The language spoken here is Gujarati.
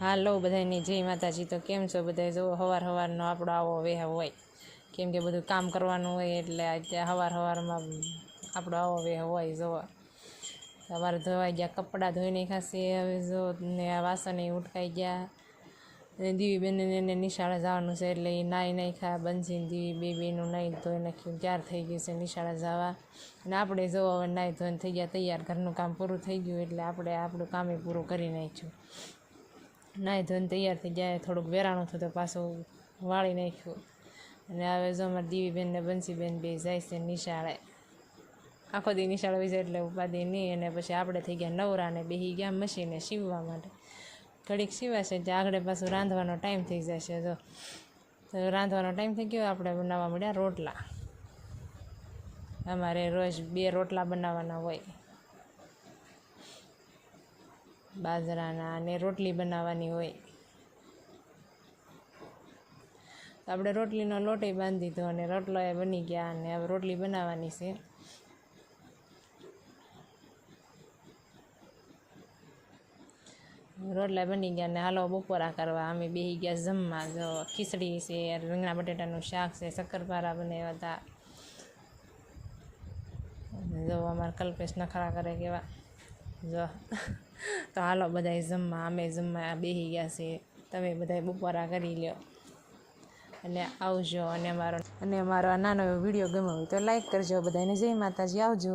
હાલો બધાની જય માતાજી। તો કેમ છો બધા? જો સવારનો આપણો આવો વેહ હોય, કેમ કે બધું કામ કરવાનું હોય એટલે અત્યારે સવારમાં આપણો આવો વેહ હોય। જો સવારે ધોવાઈ ગયા, કપડાં ધોઈ નાખ્યા છે, હવે જો ને આ વાસણ ઉટકાઈ ગયા। દીવી બેનને એને નિશાળે જવાનું છે એટલે એ નાહી નાખ્યા, બંસીને દીવી બેનું નાહી ધોઈ નાખ્યું, તૈયાર થઈ ગયું છે નિશાળે જવા। અને આપણે જો હવે નાહી ધોઈને થઈ ગયા તૈયાર, ઘરનું કામ પૂરું થઈ ગયું એટલે આપણે આપણું કામ પૂરું કરી નાખ્યું। નાહી ધોઈને તૈયાર થઈ ગયા, થોડુંક વેરાણું થતું પાછું વાળી નાખ્યું। અને હવે જો અમારે દીવીબેન ને બંસીબેન બે જાય છે નિશાળે। આખો દી નિશાળે હોય જાય એટલે ઉપાધિ નહીં। અને પછી આપણે થઈ ગયા નવરા ને બેસી ગયા મશીને સીવવા માટે। ઘડીક સીવાશે એટલે આગળ પાછું રાંધવાનો ટાઈમ થઈ જશે। જો તો રાંધવાનો ટાઈમ થઈ ગયો, આપણે બનાવવા મળ્યા રોટલા। અમારે રોજ 2 રોટલા બનાવવાના હોય, બાજરાના, અને રોટલી બનાવવાની હોય। આપણે રોટલીનો લોટ બાંધી દીધો અને રોટલો એ બની ગયા, અને હવે રોટલી બનાવવાની છે। રોટલા બની ગયા ને હાલો બપોરા કરવા અમે બેસી ગયા જમવા। જો ખીચડી છે, રીંગણા બટેટાનું શાક છે, શક્કરપારા બનાવ્યા હતા। જો અમારા કલ્પેશ નખરા કરે કેવા। જો તો હાલો બધાય જમવા, અમે જમવા બેસી ગયા છે। તમે બધાય બપોરા કરી લ્યો અને આવજો। અને અમારો નાનો એવો વિડીયો ગમ્યો હોય તો લાઈક કરજો। બધાને જય માતાજી, આવજો।